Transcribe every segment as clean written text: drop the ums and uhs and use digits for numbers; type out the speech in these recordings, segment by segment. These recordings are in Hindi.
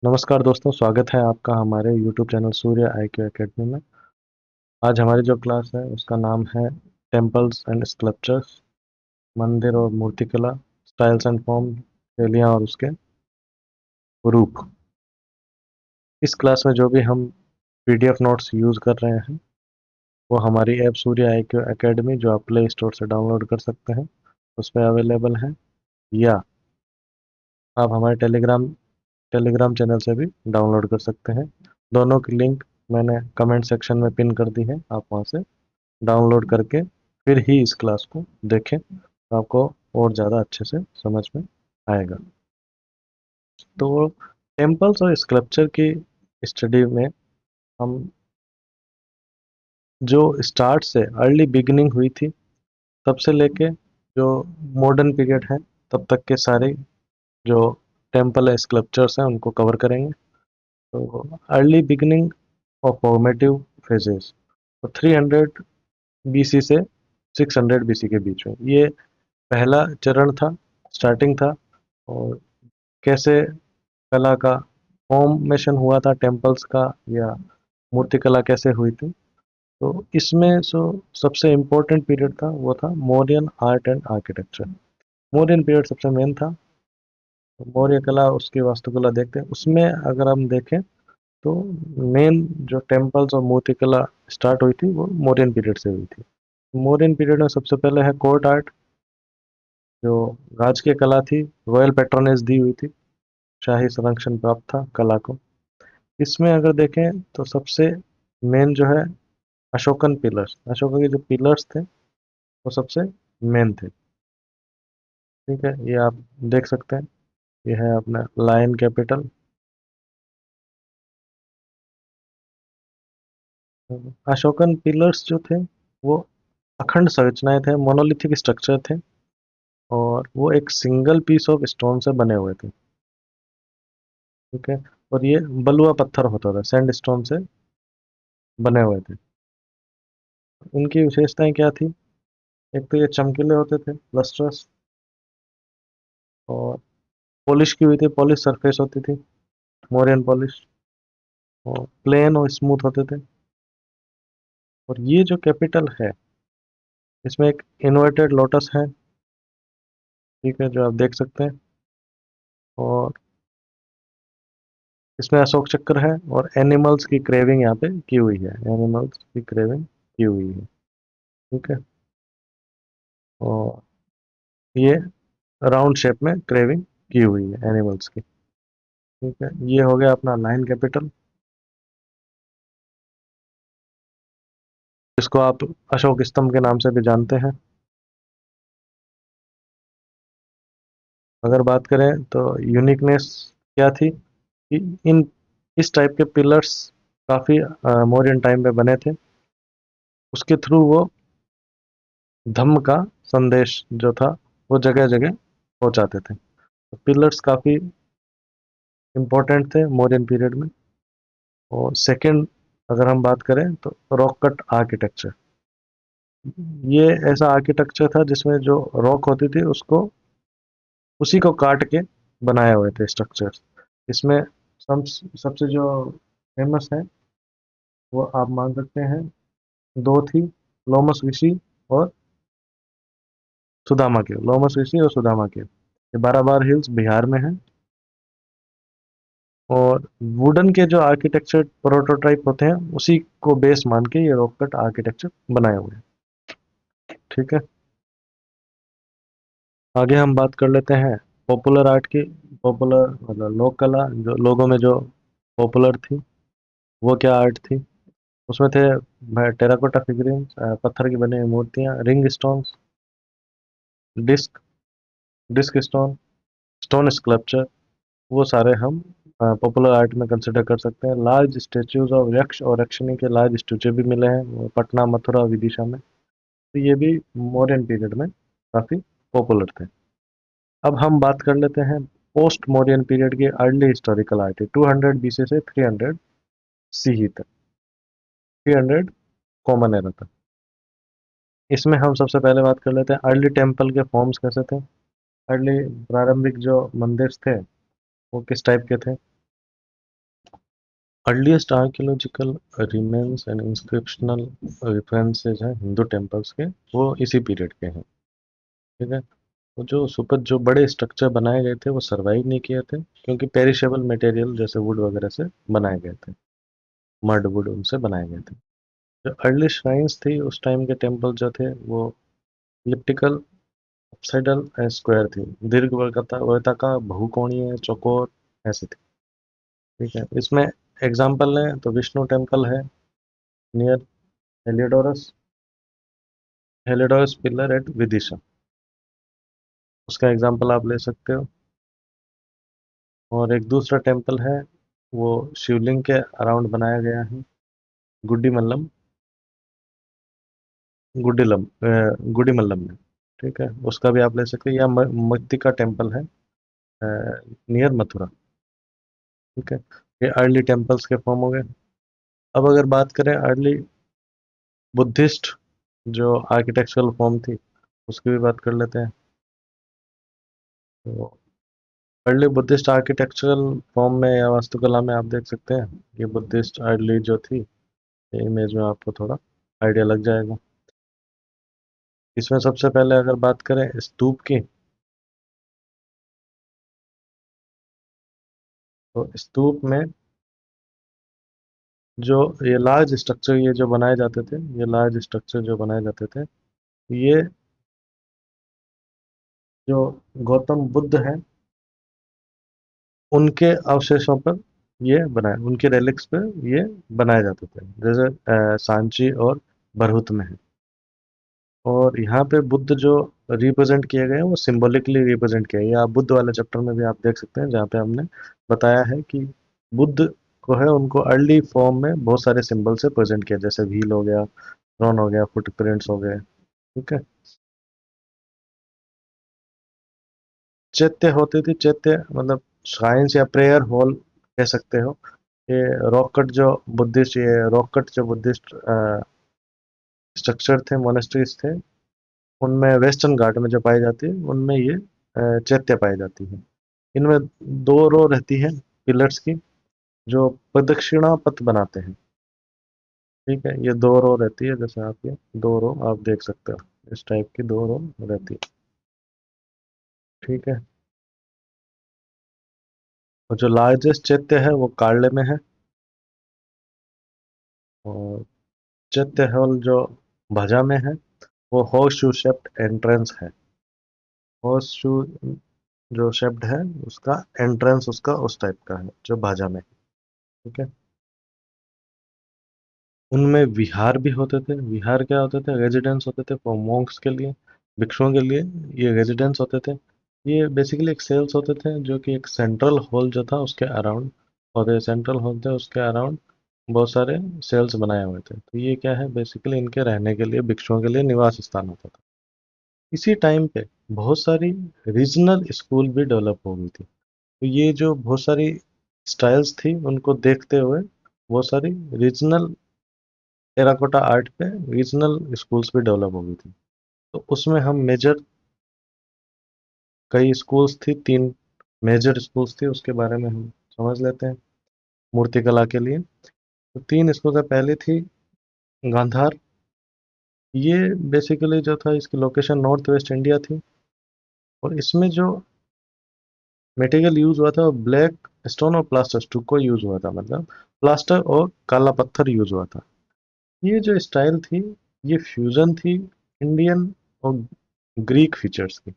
नमस्कार दोस्तों, स्वागत है आपका हमारे YouTube चैनल सूर्य IQ एकेडमी में। आज हमारी जो क्लास है उसका नाम है टेम्पल्स एंड स्कल्पचर्स, मंदिर और मूर्तिकला, स्टाइल्स एंड फॉर्म, शैलियाँ और उसके रूप। इस क्लास में जो भी हम PDF नोट्स यूज़ कर रहे हैं वो हमारी ऐप सूर्य IQ एकेडमी, जो आप प्ले स्टोर से डाउनलोड कर सकते हैं, उस पर अवेलेबल है। या आप हमारे टेलीग्राम चैनल से भी डाउनलोड कर सकते हैं। दोनों की लिंक मैंने कमेंट सेक्शन में पिन कर दी है, आप वहाँ से डाउनलोड करके फिर ही इस क्लास को देखें, तो आपको और ज़्यादा अच्छे से समझ में आएगा। तो टेम्पल्स और स्कल्पचर की स्टडी में हम जो स्टार्ट से अर्ली बिगिनिंग हुई थी तब से लेके जो मॉडर्न पीरियड है तब तक के सारे जो टेम्पल स्कल्पचर्स हैं उनको कवर करेंगे। तो early beginning of formative phases, तो 300 BC से 600 BC के बीच में ये पहला चरण था, स्टार्टिंग था। और कैसे कला का फॉर्मेशन हुआ था टेम्पल्स का, या मूर्तिकला कैसे हुई थी, तो इसमें सबसे इम्पोर्टेंट पीरियड था वो था Mauryan art and architecture. Mauryan period सबसे मेन था। तो मौर्य कला, उसकी वास्तुकला देखते हैं, उसमें अगर हम देखें तो मेन जो टेम्पल्स और मूर्तिकला स्टार्ट हुई थी वो मौर्यन पीरियड से हुई थी। मौर्यन पीरियड में सबसे पहले है कोर्ट आर्ट, जो राजकीय कला थी, रॉयल पैट्रोनेज दी हुई थी, शाही संरक्षण प्राप्त था कला को। इसमें अगर देखें तो सबसे मेन जो है अशोकन पिलर्स, अशोका के जो पिलर्स थे वो सबसे मेन थे। ठीक है, ये आप देख सकते हैं, ये है अपना लायन कैपिटल। अशोकन पिलर्स जो थे वो अखंड संरचनाएं थे, मोनोलिथिक स्ट्रक्चर थे, और वो एक सिंगल पीस ऑफ स्टोन से बने हुए थे। ठीक है, और ये बलुआ पत्थर होता था, सैंड स्टोन से बने हुए थे। इनकी विशेषताएं क्या थी? एक तो ये चमकीले होते थे, लस्ट्रस, और पॉलिश की हुई थी, पॉलिश सरफेस होती थी, मोरियन पॉलिश, और प्लेन और स्मूथ होते थे। और ये जो कैपिटल है इसमें एक इन्वर्टेड लोटस है, ठीक है, जो आप देख सकते हैं। और इसमें अशोक चक्र है, और एनिमल्स की क्रेविंग यहाँ पे की हुई है, एनिमल्स की क्रेविंग की हुई है। ठीक है, और ये राउंड शेप में क्रेविंग की हुई है एनिमल्स की। ठीक है, ये हो गया अपना लाइन कैपिटल, जिसको आप अशोक स्तंभ के नाम से भी जानते हैं। अगर बात करें तो यूनिकनेस क्या थी कि इन इस टाइप के पिलर्स काफ़ी मौर्यन टाइम में बने थे। उसके थ्रू वो धम्म का संदेश जो था वो जगह जगह पहुंचाते थे। तो पिलर्स काफ़ी इम्पोर्टेंट थे मौर्यन पीरियड में। और सेकंड अगर हम बात करें तो रॉक कट आर्किटेक्चर, ये ऐसा आर्किटेक्चर था जिसमें जो रॉक होती थी उसको उसी को काट के बनाए हुए थे स्ट्रक्चर्स। इसमें सबसे जो फेमस है वो आप मान सकते हैं, दो थी, लोमस ऋषि और सुदामा केव, लोमस ऋषि और सुदामा केव। ये बाराबार हिल्स बिहार में है। और वुडन के जो आर्किटेक्चर प्रोटोटाइप होते हैं उसी को बेस मान के ये रॉक कट आर्किटेक्चर बनाए हुए हैं। ठीक है, आगे हम बात कर लेते हैं पॉपुलर आर्ट की। पॉपुलर मतलब लोक कला, जो लोगों में जो पॉपुलर थी वो क्या आर्ट थी? उसमें थे टेराकोटा फिगरिंग, पत्थर की बनी हुई मूर्तियाँ, ring stones, disc disc stone, stone sculpture, वो सारे हम पॉपुलर आर्ट में कंसिडर कर सकते हैं। लार्ज स्टेच्यूज ऑफ यक्ष और यक्षिणी के लार्ज स्टेच्यू भी मिले हैं वो पटना, मथुरा, विदिशा में। तो ये भी मॉडर्न पीरियड में काफ़ी पॉपुलर थे। अब हम बात कर लेते हैं पोस्ट मॉडर्न पीरियड की अर्ली हिस्टोरिकल आर्ट, 200 BC से 300 CE तक, 300 कॉमन एरा तक। इसमें हम सबसे पहले बात कर लेते हैं अर्ली टेम्पल के फॉर्म्स कैसे थे। अर्ली प्रारंभिक जो मंदिर थे वो किस टाइप के थे? Earliest archaeological remains and inscriptional references हैं हिंदू टेम्पल्स के, वो इसी पीरियड के हैं। ठीक है। तो जो बड़े स्ट्रक्चर बनाए गए थे वो सरवाइव नहीं किए थे, क्योंकि पेरिशेबल मटेरियल जैसे वुड वगैरह से बनाए गए थे, मड वुड उनसे बनाए गए थे। जो अर्ली श्राइन्स थी उस टाइम के टेम्पल जो थे वो इलिप्टिकल, अपसाइडल एंड स्क्वायर थी, दीर्घ वर्गाकार, बहुकोणीय, चौकोर ऐसे थी। ठीक है। इसमें एग्जाम्पल लें तो विष्णु टेम्पल है near Heliodorus, Heliodorus pillar at Vidisha, उसका एग्जाम्पल आप ले सकते हो। और एक दूसरा टेम्पल है, वो शिवलिंग के अराउंड बनाया गया है, गुड्डी मल्लम, गुड्डी मल्लम में। ठीक है, उसका भी आप ले सकते हैं, या मृत्तिका टेम्पल है नियर मथुरा। ठीक है। ये अर्ली टेम्पल्स के फॉर्म हो गए। अब अगर बात करें अर्ली बुद्धिस्ट जो आर्किटेक्चरल फॉर्म थी, उसकी भी बात कर लेते हैं। तो अर्ली बुद्धिस्ट आर्किटेक्चरल फॉर्म में या वास्तुकला में आप देख सकते हैं, ये बुद्धिस्ट अर्ली जो थी, ये इमेज में आपको थोड़ा आइडिया लग जाएगा। इसमें सबसे पहले अगर बात करें स्तूप की, तो स्तूप में जो ये लार्ज स्ट्रक्चर ये जो बनाए जाते थे, ये लार्ज स्ट्रक्चर जो बनाए जाते थे, ये जो गौतम बुद्ध है उनके अवशेषों पर ये बनाए, उनके रेलिक्स पे ये बनाए जाते थे, जैसे सांची और बरहुत में है। और यहाँ पे बुद्ध जो रिप्रेजेंट किए गए हैं वो सिंबॉलिकली रिप्रेजेंट किए गए हैं। आप बुद्ध वाले चैप्टर में भी आप देख सकते हैं, जहाँ पे हमने बताया है कि बुद्ध को है उनको अर्ली फॉर्म में बहुत सारे सिंबल से प्रेजेंट किया, जैसे व्हील हो गया, थ्रोन हो गया, फुटप्रिंट्स हो गए। ठीक है। चैत्य होती थी, चैत्य मतलब श्राइन्स या प्रेयर हॉल कह सकते हो। ये रॉक कट जो बुद्धिस्ट, ये रॉक कट जो बुद्धिस्ट स्ट्रक्चर थे, मोनेस्ट्रीज थे, उनमें वेस्टर्न घाट में जो पाई जाती है उनमें ये चैत्य पाई जाती है। इनमें दो रो रहती है पिलर्स की, जो प्रदक्षिणा पथ बनाते हैं। ठीक है, ये दो रो रहती है, जैसे आप ये दो रो आप देख सकते हो, इस टाइप की दो रो रहती है। ठीक है। और जो लार्जेस्ट चैत्य है वो कार्ले में है। और चैत्य हॉल जो भजा में है वो हॉर्स शू शेप्ड एंट्रेंस है। हॉर्स शू जो शेप्ड है उसका एंट्रेंस उसका उस टाइप का है जो भाजा में है। ठीक है। उनमें विहार भी होते थे। विहार क्या होते थे? रेजिडेंस होते थे फॉर मॉन्क्स के लिए, भिक्षुओं के लिए। ये रेजिडेंस होते थे। ये बेसिकली एक सेल्स होते थे जो कि एक सेंट्रल हॉल जो था उसके अराउंड होते, सेंट्रल हॉल थे उसके अराउंड बहुत सारे सेल्स बनाए हुए थे। तो ये क्या है, बेसिकली इनके रहने के लिए, भिक्षुओं के लिए निवास स्थान होता था। इसी टाइम पे बहुत सारी रीजनल स्कूल भी डेवलप हो गई थी। तो ये जो बहुत सारी स्टाइल्स थी उनको देखते हुए बहुत सारी रीजनल टेराकोटा आर्ट पे रीजनल स्कूल्स भी डेवलप हो गई थी। तो उसमें हम मेजर कई स्कूल्स थी, तीन मेजर स्कूल्स थी, उसके बारे में हम समझ लेते हैं मूर्तिकला के लिए। तो तीन स्कूल से पहली थी गांधार। ये बेसिकली जो था इसकी लोकेशन नॉर्थ वेस्ट इंडिया थी। और इसमें जो मटेरियल यूज हुआ था वो ब्लैक स्टोन और प्लास्टर स्टूको यूज हुआ था, मतलब प्लास्टर और काला पत्थर यूज हुआ था। ये जो स्टाइल थी ये फ्यूजन थी इंडियन और ग्रीक फीचर्स की।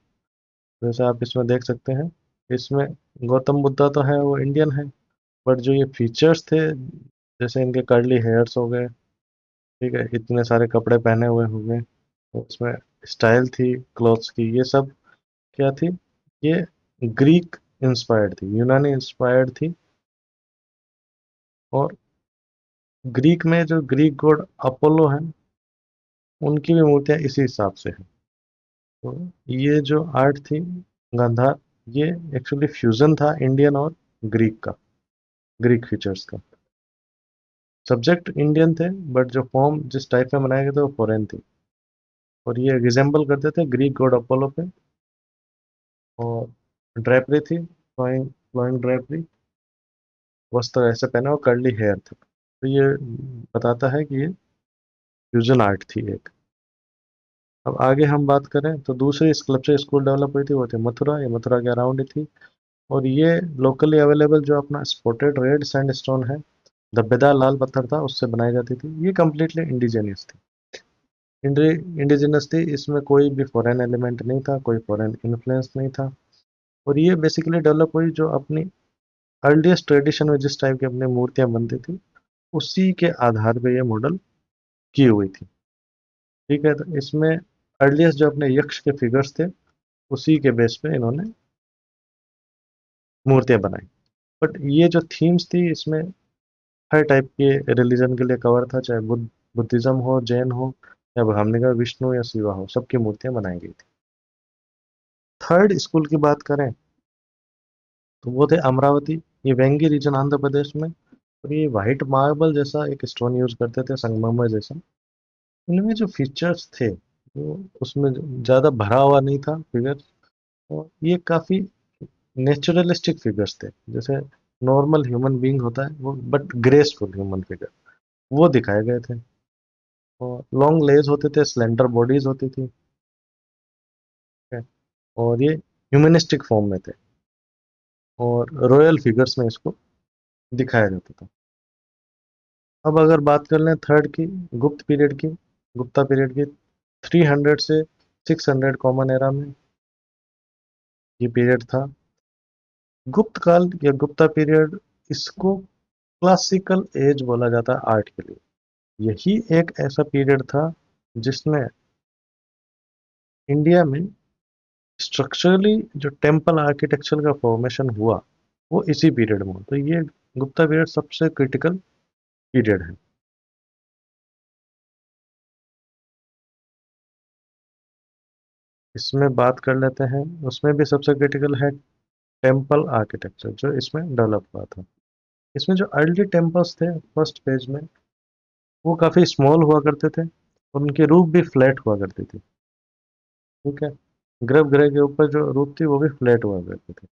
जैसे आप इसमें देख सकते हैं, इसमें गौतम बुद्धा तो है वो इंडियन है, बट जो ये फीचर्स थे, जैसे इनके कर्ली हेयर्स हो गए, ठीक है, इतने सारे कपड़े पहने हुए हो गए, तो उसमें स्टाइल थी क्लोथ्स की, ये सब क्या थी, ये ग्रीक इंस्पायर्ड थी, यूनानी इंस्पायर्ड थी। और ग्रीक में जो ग्रीक गॉड अपोलो हैं उनकी भी मूर्तियां इसी हिसाब से हैं। तो ये जो आर्ट थी गांधार, ये एक्चुअली फ्यूजन था इंडियन और ग्रीक का, ग्रीक फीचर्स का। सब्जेक्ट इंडियन थे बट जो फॉर्म जिस टाइप में बनाए गए थे वो फॉरेन थी। और ये रिजेंबल करते थे ग्रीक गॉड अपोलो पे। और ड्रेपरी थी, फ्लोइंग फ्लोइंग ड्रेपरी। वस्त्र ऐसे पहने और कर्ली हेयर थे, तो ये बताता है कि ये फ्यूजन आर्ट थी एक। अब आगे हम बात करें तो दूसरी स्कल्पचर स्कूल डेवलप हुई थी, वो थी मथुरा, ये मथुरा के अराउंड ही थी। और ये लोकली अवेलेबल जो अपना स्पॉटेड रेड सैंडस्टोन है, धब्बेदार लाल पत्थर था, उससे बनाई जाती थी। ये कम्प्लीटली इंडिजिनियस थी। इंडिजिनस थी, इसमें कोई भी फॉरेन एलिमेंट नहीं था, कोई फॉरेन इन्फ्लुएंस नहीं था। और ये बेसिकली डेवलप हुई जो अपनी अर्लीस्ट ट्रेडिशन में जिस टाइप की अपनी मूर्तियां बनती थी, उसी के आधार पे ये मॉडल की हुई थी। ठीक है, तो इसमें अर्लीस्ट जो अपने यक्ष के फिगर्स थे, उसी के बेस पे इन्होंने मूर्तियां बनाई। बट ये जो थीम्स थी, इसमें हर टाइप के रिलीजन के लिए कवर था, चाहे बुद्धिज्म हो, जैन हो, या ब्राह्मणिक, विष्णु या शिवा हो, सबकी मूर्तियां बनाई गई थी। थर्ड स्कूल की बात करें तो वो थे अमरावती। ये वेंगी रीजन आंध्र प्रदेश में। और ये वाइट मार्बल जैसा एक स्टोन यूज करते थे, संगमरमर जैसा। इनमें जो फीचर्स थे, वो उसमें ज़्यादा भरा हुआ नहीं था फिगर। और ये काफ़ी नेचुरलिस्टिक फिगर्स थे, जैसे नॉर्मल ह्यूमन बीइंग होता है वो, बट ग्रेसफुल ह्यूमन फिगर वो दिखाए गए थे। और लॉन्ग लेज होते थे, स्लेंडर बॉडीज होती थी। ठीक है? और ये ह्यूमनिस्टिक फॉर्म में थे, और रॉयल फिगर्स में इसको दिखाया जाता था। अब अगर बात कर लें थर्ड की, गुप्त पीरियड की, गुप्ता पीरियड की, 300 से 600 कॉमन एरा में ये पीरियड था। गुप्त काल या गुप्ता पीरियड, इसको क्लासिकल एज बोला जाता है आर्ट के लिए। यही एक ऐसा पीरियड था जिसमें इंडिया में स्ट्रक्चरली जो टेम्पल आर्किटेक्चर का फॉर्मेशन हुआ, वो इसी पीरियड में हुआ। तो ये गुप्ता पीरियड सबसे क्रिटिकल पीरियड है। इसमें बात कर लेते हैं, उसमें भी सबसे क्रिटिकल है टेम्पल आर्किटेक्चर जो इसमें डेवलप हुआ था। इसमें जो अर्ली टेम्पल्स थे फर्स्ट पेज में, वो काफ़ी स्मॉल हुआ करते थे, और उनकी रूफ भी फ्लैट हुआ करती थी। ठीक है, गर्भगृह के ऊपर जो रूफ थी वो भी फ्लैट हुआ करती थी।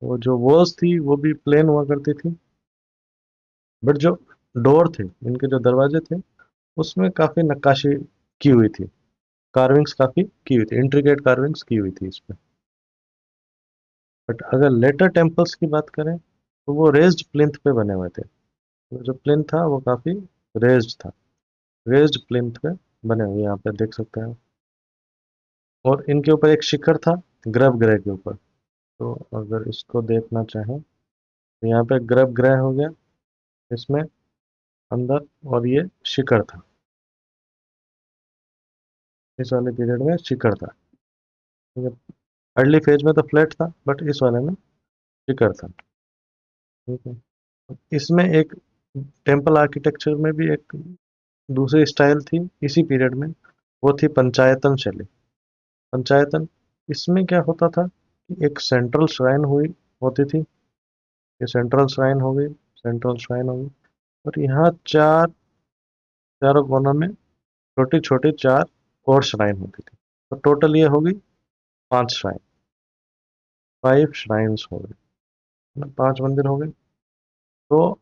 वो जो वॉल्स थी वो भी प्लेन हुआ करती थी। बट जो डोर थे, इनके जो दरवाजे थे, उसमें काफ़ी नक्काशी की हुई थी, कार्विंग्स काफ़ी की हुई थी, इंट्रिकेट कार्विंग्स की हुई थी इसमें। बट अगर लेटर टेम्पल्स की बात करें तो वो रेज्ड प्लिंथ पे बने हुए थे। तो जो प्लिंथ था वो काफ़ी रेज्ड था, रेज्ड प्लिंथ पे बने हुए, यहाँ पे देख सकते हैं। और इनके ऊपर एक शिखर था गर्भगृह के ऊपर। तो अगर इसको देखना चाहें तो यहाँ पे गर्भगृह हो गया, इसमें अंदर, और ये शिखर था। इस वाले पीरियड में शिखर था। ठीक है, अर्ली फेज में तो फ्लैट था, बट इस वाले में शिखर था। ठीक है, इसमें एक टेम्पल आर्किटेक्चर में भी एक दूसरी स्टाइल थी इसी पीरियड में, वो थी पंचायतन शैली। पंचायतन, इसमें क्या होता था कि एक सेंट्रल श्राइन हुई होती थी। ये सेंट्रल श्राइन हो गई, सेंट्रल श्राइन हो गई, और यहाँ चारों कोनों में छोटी छोटी चार और श्राइन होती थी। तो टोटल ये होगी 5 श्राइन, 5 श्राइन्स हो गए, है ना, 5 मंदिर हो गए। तो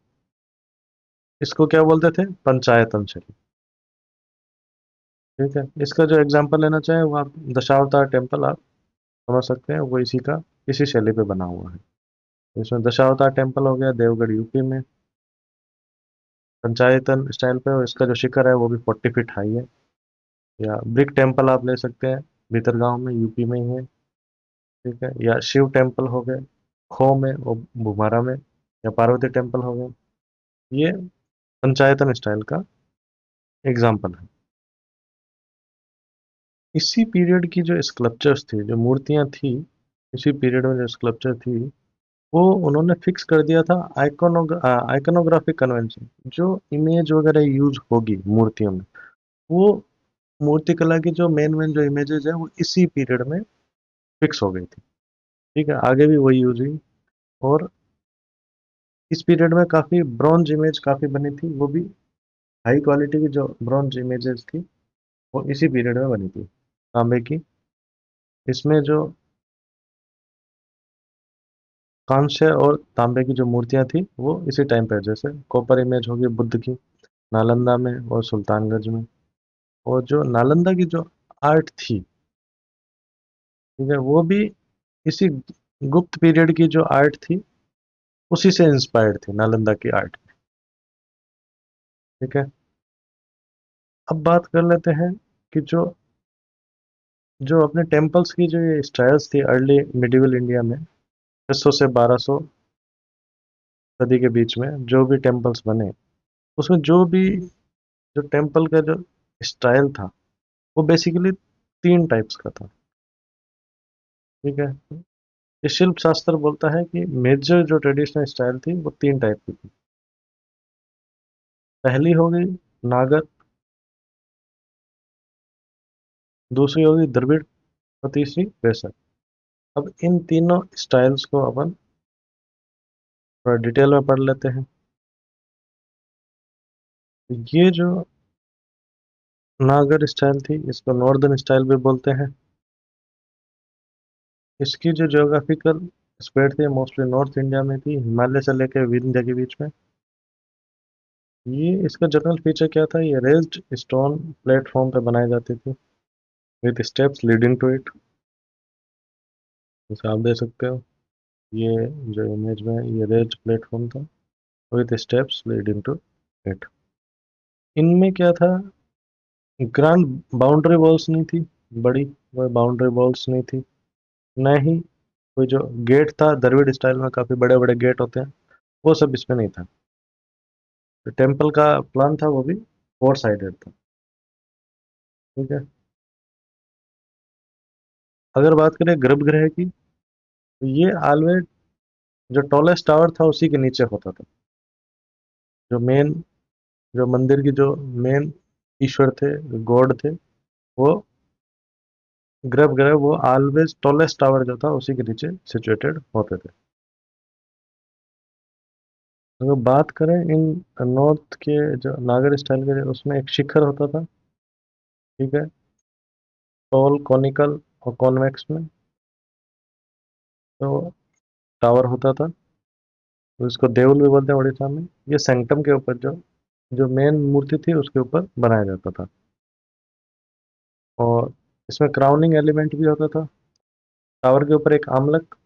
इसको क्या बोलते थे, पंचायतन शैली। ठीक है, इसका जो एग्जांपल लेना चाहें वो आप दशावतार टेम्पल आप समझ सकते हैं, वो इसी का, इसी शैली पे बना हुआ है। इसमें दशावतार टेम्पल हो गया देवगढ़ यूपी में, पंचायतन स्टाइल पे, और इसका जो शिखर है वो भी 40 फीट हाई है। या ब्रिक टेम्पल आप ले सकते हैं, भीतरगांव में, यूपी में ही है। ठीक है, या शिव टेम्पल हो गए खो में और भुमारा में, या पार्वती टेम्पल हो गए। ये पंचायतन स्टाइल का एग्जाम्पल है। इसी पीरियड की जो स्कल्पचर्स थी, जो मूर्तियां थी, इसी पीरियड में जो स्कल्पचर थी, वो उन्होंने फिक्स कर दिया था आइकनोग्राफिक कन्वेंशन। जो इमेज वगैरह यूज होगी मूर्तियों में, वो मूर्ति कला की जो मेन मेन जो इमेजेस है वो इसी पीरियड में फिक्स हो गई थी। ठीक है, आगे भी वही यूज हुई। और इस पीरियड में काफ़ी ब्रॉन्ज इमेज काफ़ी बनी थी, वो भी हाई क्वालिटी की जो ब्रॉन्ज इमेजेस थी, वो इसी पीरियड में बनी थी, तांबे की। इसमें जो कांस्य और तांबे की जो मूर्तियां थी वो इसी टाइम पे, जैसे कॉपर इमेज होगी बुद्ध की नालंदा में और सुल्तानगंज में। और जो नालंदा की जो आर्ट थी, ठीक है, वो भी इसी गुप्त पीरियड की जो आर्ट थी उसी से इंस्पायर्ड थी, नालंदा की आर्ट। ठीक है। अब बात कर लेते हैं कि जो अपने टेम्पल्स की जो ये स्टाइल्स थी अर्ली मिडिवल इंडिया में, 600 से 1200 सदी के बीच में जो भी टेम्पल्स बने, उसमें जो भी जो टेम्पल का जो स्टाइल था वो बेसिकली तीन टाइप्स का था। ठीक है। ये शिल्प शास्त्र बोलता है कि मेजर जो ट्रेडिशनल स्टाइल थी वो तीन टाइप की थी। पहली हो गई नागर, दूसरी होगी द्रविड़, और तीसरी वेसक। अब इन तीनों स्टाइल्स को अपन थोड़ा डिटेल में पढ़ लेते हैं। ये जो नागर स्टाइल थी इसको नॉर्दर्न स्टाइल भी बोलते हैं। इसकी जो ज्योग्राफिकल स्प्रेड थी मोस्टली नॉर्थ इंडिया में थी, हिमालय से लेकर विंध्य के बीच में। ये इसका जनरल फीचर क्या था, ये रेज्ड स्टोन प्लेटफॉर्म पे बनाई जाती थी with steps leading to it. जैसे आप देख सकते हो, ये जो इमेज में है, ये रेज्ड प्लेटफॉर्म था with steps leading to it. इनमें क्या था, ग्रांड बाउंड्री वॉल्स नहीं थी, बड़ी कोई बाउंड्री वॉल्स नहीं थी, न ही कोई जो गेट था द्रविड़ स्टाइल में काफी बड़े बड़े गेट होते हैं, वो सब इसमें नहीं था। तो टेम्पल का प्लान था वो भी फोर साइडेड था। ठीक है। अगर बात करें गर्भगृह की, तो ये ऑलवेज जो टॉलेस्ट टावर था उसी के नीचे होता था। जो मेन जो मंदिर की जो मेन ईश्वर थे, गॉड थे, वो गर्भगृह वो ऑलवेज टॉलेस्ट टावर जो था उसी के नीचे सिचुएटेड होते थे। अगर बात करें इन नॉर्थ के जो नागर स्टाइल के, उसमें एक शिखर होता था। ठीक है। टॉल कॉनिकल और कॉन्वेक्स में तो टावर होता था, तो इसको देउल भी बोलते हैं उड़ीसा में। ये सेंक्टम के ऊपर जो मेन मूर्ति थी उसके ऊपर बनाया जाता था। और इसमें क्राउनिंग एलिमेंट भी होता था। टावर के ऊपर एक आमलक,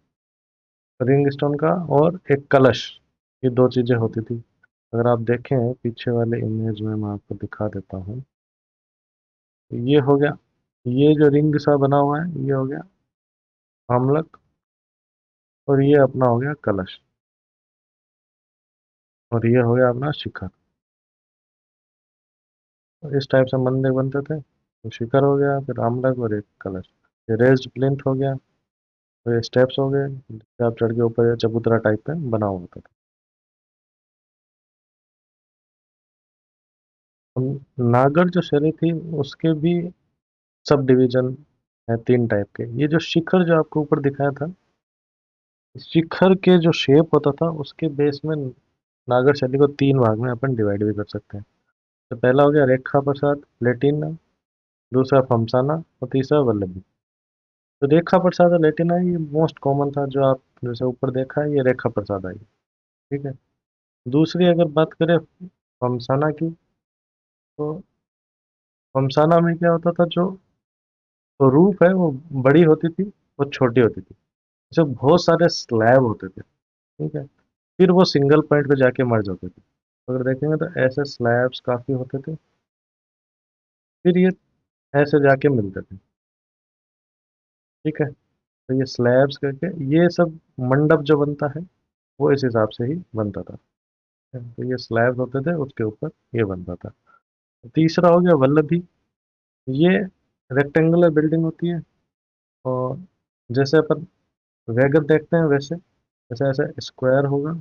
रिंग स्टोन का, और एक कलश, ये दो चीजें होती थी। अगर आप देखें पीछे वाले इमेज में, मैं आपको दिखा देता हूँ। ये हो गया, ये जो रिंग सा बना हुआ है ये हो गया आमलक, और ये अपना हो गया कलश, और ये हो गया अपना शिखर। तो इस टाइप से मंदिर बनते थे। तो शिखर हो गया, फिर आमलक, और एक कलश। ये रेज्ड प्लिंथ हो गया, तो ये स्टेप्स हो गए जिससे आप चढ़ के ऊपर ये चबूतरा टाइप में बना हुआ होता था। नागर जो शैली थी उसके भी सब डिवीजन है तीन टाइप के। ये जो शिखर जो आपको ऊपर दिखाया था, शिखर के जो शेप होता था उसके बेस में नागर शैली को तीन भाग में अपन डिवाइड भी कर सकते हैं। तो पहला हो गया रेखा प्रसाद प्लेटिना, दूसरा फमसाना, और तीसरा वल्लभी। तो रेखा प्रसाद और लेटिना ये मोस्ट कॉमन था, जो आप जैसे ऊपर देखा है, ये रेखा प्रसाद आई। ठीक है। दूसरी अगर बात करें फमसाना की, तो फमसाना में क्या होता था, जो रूफ है वो बड़ी होती थी और छोटी होती थी, जैसे बहुत सारे स्लैब होते थे। ठीक है। फिर वो सिंगल पॉइंट पे जाके मर्ज होते थे। अगर देखेंगे तो ऐसे स्लैब्स काफी होते थे, फिर ये ऐसे जाके मिलते थे। ठीक है। तो ये स्लैब्स करके ये सब मंडप जो बनता है वो इस हिसाब से ही बनता था। तो ये स्लैब्स होते थे, उसके ऊपर ये बनता था। तीसरा हो गया वल्लभी। ये रेक्टेंगुलर बिल्डिंग होती है, और जैसे अपन वैगन देखते हैं वैसे, जैसे ऐसे स्क्वायर होगा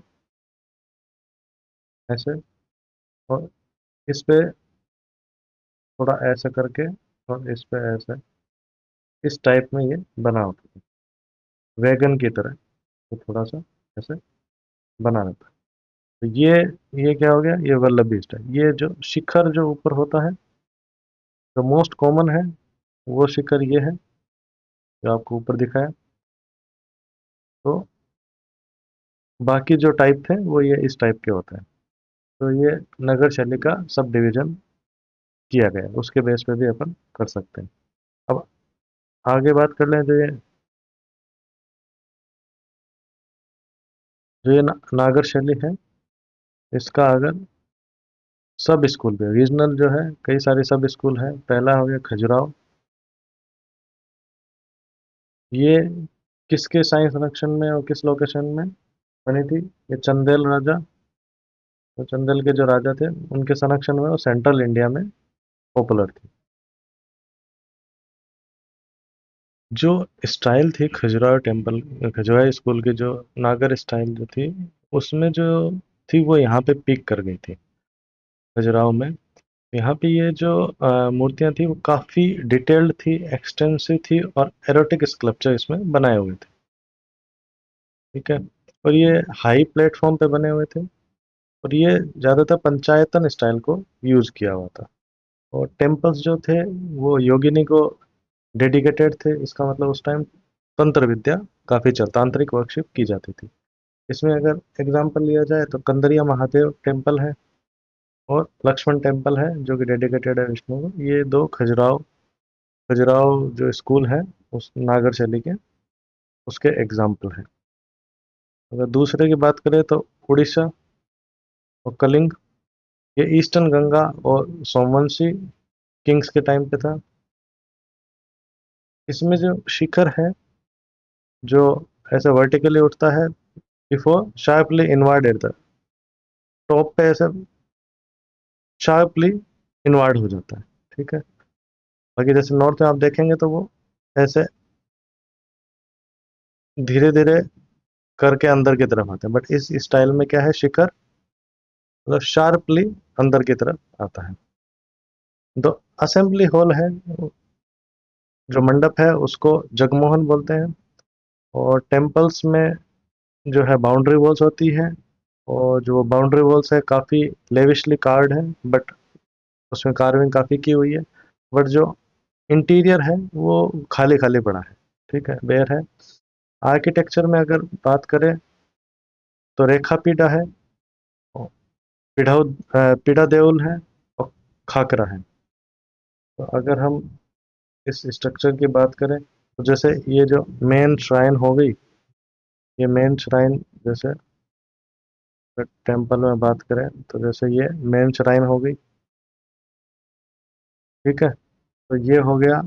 ऐसे, और इस पे थोड़ा ऐसे करके, और इस पे ऐसे, इस टाइप में ये बना होता है वैगन की तरह। तो थोड़ा सा ऐसे बना रहता है। तो ये क्या हो गया, ये वल्लभी स्टाइल। ये जो शिखर जो ऊपर होता है, जो मोस्ट कॉमन है, वो शिखर ये है जो आपको ऊपर दिखा है। तो बाकी जो टाइप थे वो ये इस टाइप के होते हैं। तो ये नगर शैली का सब डिवीजन किया गया है, उसके बेस पे भी अपन कर सकते हैं। अब आगे बात कर लें, जो ये नागर शैली है, इसका अगर सब स्कूल पे रीजनल जो है, कई सारे सब स्कूल है। पहला हो गया खजुराहो। ये किसके साइंस संरक्षण में और किस लोकेशन में बनी थी? ये चंदेल राजा, तो चंदेल के जो राजा थे उनके संरक्षण में, वो सेंट्रल इंडिया में पॉपुलर थी। जो स्टाइल थी खजुराहो टेम्पल, खजुराहो स्कूल की जो नागर स्टाइल जो थी, उसमें जो थी वो यहाँ पे पीक कर गई थी खजुराहो में। यहाँ पे ये जो मूर्तियाँ थी वो काफ़ी डिटेल्ड थी, एक्सटेंसिव थी, और एरोटिक स्कल्पचर इसमें बनाए हुए थे। ठीक है। और ये हाई प्लेटफॉर्म पे बने हुए थे, और ये ज़्यादातर पंचायतन स्टाइल को यूज़ किया हुआ था। और टेम्पल्स जो थे वो योगिनी को डेडिकेटेड थे। इसका मतलब उस टाइम तंत्र विद्या काफ़ी चल, तांत्रिक वर्कशिप की जाती थी। इसमें अगर एग्जाम्पल लिया जाए तो कंदरिया महादेव टेम्पल है, और लक्ष्मण टेम्पल है जो कि डेडिकेटेड है विष्णु को। ये दो खजुराहो जो स्कूल है उस नागर शैली के, उसके एग्जाम्पल है। अगर दूसरे की बात करें तो उड़ीसा और कलिंग, ये ईस्टर्न गंगा और सोमवंशी किंग्स के टाइम पे था। इसमें जो शिखर है, जो ऐसे वर्टिकली उठता है before sharply inward at the top पे, ऐसे शार्पली इनवर्ड हो जाता है। ठीक है। बाकी जैसे नॉर्थ में आप देखेंगे तो वो ऐसे धीरे धीरे करके अंदर की तरफ आते हैं, बट इस स्टाइल में क्या है, शिखर मतलब शार्पली अंदर की तरफ आता है। तो असेंबली हॉल है, जो मंडप है उसको जगमोहन बोलते हैं। और टेम्पल्स में जो है बाउंड्री वॉल्स होती है, और जो बाउंड्री वॉल्स है काफ़ी लेविशली कार्ड है, बट उसमें कार्विंग काफ़ी की हुई है। बट जो इंटीरियर है वो खाली खाली पड़ा है। ठीक है, बेयर है। आर्किटेक्चर में अगर बात करें तो रेखा पीढ़ा है, और पीढ़ा देउल है, और खाकरा है। तो अगर हम इस स्ट्रक्चर की बात करें तो जैसे ये जो मेन श्राइन हो गई, ये मेन श्राइन, जैसे टेम्पल में बात करें तो जैसे ये मेन श्राइन हो गई। ठीक है। तो ये हो गया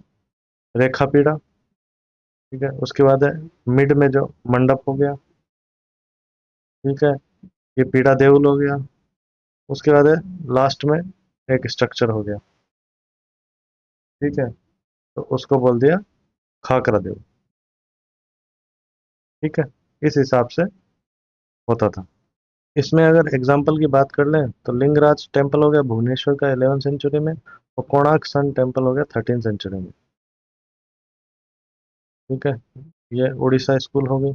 रेखा पीढ़ा। ठीक है। उसके बाद है मिड में जो मंडप हो गया। ठीक है। ये पीढ़ा देउल हो गया। उसके बाद है लास्ट में एक स्ट्रक्चर हो गया। ठीक है। तो उसको बोल दिया खाकरा देउल। ठीक है। इस हिसाब से होता था। इसमें अगर एग्जाम्पल की बात कर लें तो लिंगराज टेम्पल हो गया भुवनेश्वर का 11वीं सेंचुरी में, और कोणार्क सन टेम्पल हो गया 13वीं सेंचुरी में। ठीक है। ये उड़ीसा स्कूल हो गई।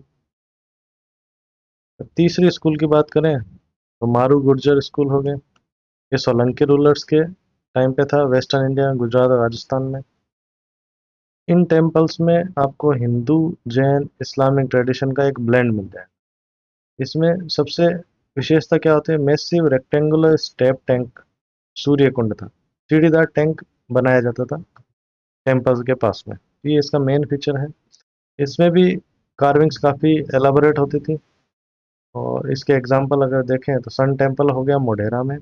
तीसरी स्कूल की बात करें तो मारू गुर्जर स्कूल हो गए। ये सोलंकी रूलर्स के टाइम पे था, वेस्टर्न इंडिया, गुजरात और राजस्थान में। इन टेम्पल्स में आपको हिंदू, जैन, इस्लामिक ट्रेडिशन का एक ब्लेंड मिल जाए। इसमें सबसे विशेषता क्या होती है, मैसिव रेक्टेंगुलर स्टेप टैंक सूर्य कुंड था, सीढ़ीदार टैंक बनाया जाता था टेम्पल्स के पास में। ये इसका मेन फीचर है। इसमें भी कार्विंग्स काफ़ी एलाबोरेट होती थी। और इसके एग्जाम्पल अगर देखें तो सन टेम्पल हो गया मोढेरा में,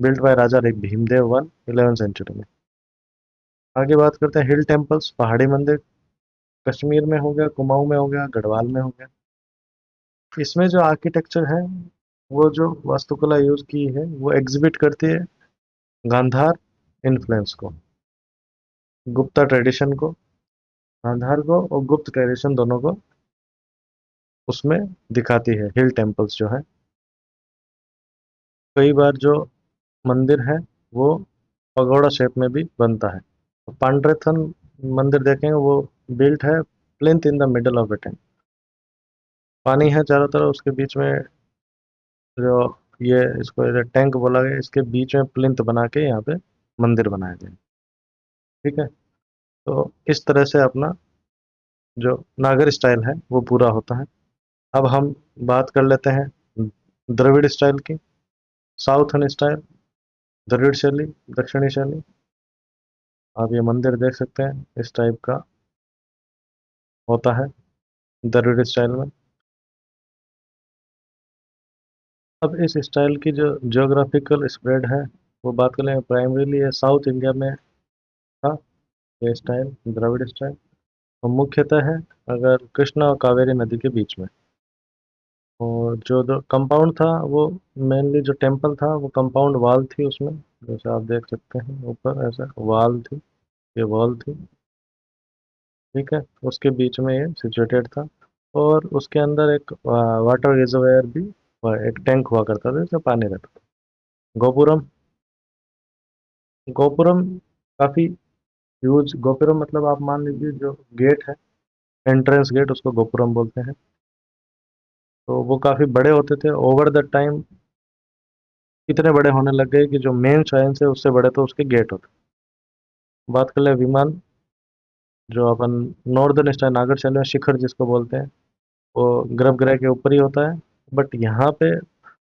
built by Raja Bhimdev one 11वीं सेंचुरी में। आगे बात करते हैं हिल टेम्पल्स, पहाड़ी मंदिर। कश्मीर में हो गया, कुमाऊं में हो गया, गढ़वाल में हो गया। इसमें जो आर्किटेक्चर है, वो जो वास्तुकला यूज की है वो एग्जिबिट करती है गांधार इन्फ्लुएंस को, गुप्ता ट्रेडिशन को। गांधार को और गुप्त ट्रेडिशन दोनों को उसमें दिखाती है हिल टेम्पल्स जो है। कई बार जो मंदिर है वो पगोड़ा शेप में भी बनता है। पांड्रेथन मंदिर देखेंगे वो बिल्ट है plinth in the middle of it. पानी है चारों तरफ, उसके बीच में जो ये इसको टैंक बोला गया, इसके बीच में प्लिंथ बना के यहाँ पे मंदिर बनाए गए। ठीक है। तो इस तरह से अपना जो नागर स्टाइल है वो पूरा होता है। अब हम बात कर लेते हैं द्रविड़ स्टाइल की। साउथर्न स्टाइल, द्रविड़ शैली, दक्षिणी शैली। आप ये मंदिर देख सकते हैं, इस टाइप का होता है द्रविड़ स्टाइल में। अब इस स्टाइल की जो जियोग्राफिकल स्प्रेड है वो बात करें, प्राइमरीली ये साउथ इंडिया में था, ये स्टाइल द्रविड़ स्टाइल। और मुख्यतः है अगर कृष्णा और कावेरी नदी के बीच में। और जो कंपाउंड था वो मेनली जो टेम्पल था वो कंपाउंड वॉल थी उसमें, जैसे आप देख सकते हैं ऊपर ऐसा वॉल थी, ये वॉल थी। ठीक है, उसके बीच में ये सिचुएटेड था। और उसके अंदर एक वाटर रिजर्वायर भी, एक टैंक हुआ करता था जिसमें पानी रहता था। गोपुरम, गोपुरम काफ़ी ह्यूज। गोपुरम मतलब आप मान लीजिए जो गेट है, एंट्रेंस गेट, उसको गोपुरम बोलते हैं। तो वो काफ़ी बड़े होते थे ओवर द टाइम। इतने बड़े होने लग गए कि जो मेन शाइन से उससे बड़े तो उसके गेट होते। बात कर ले विमान, जो अपन नॉर्दर्न स्टार नागर शैली में शिखर जिसको बोलते हैं, वो गर्भगृह के ऊपर ही होता है। बट यहाँ पे,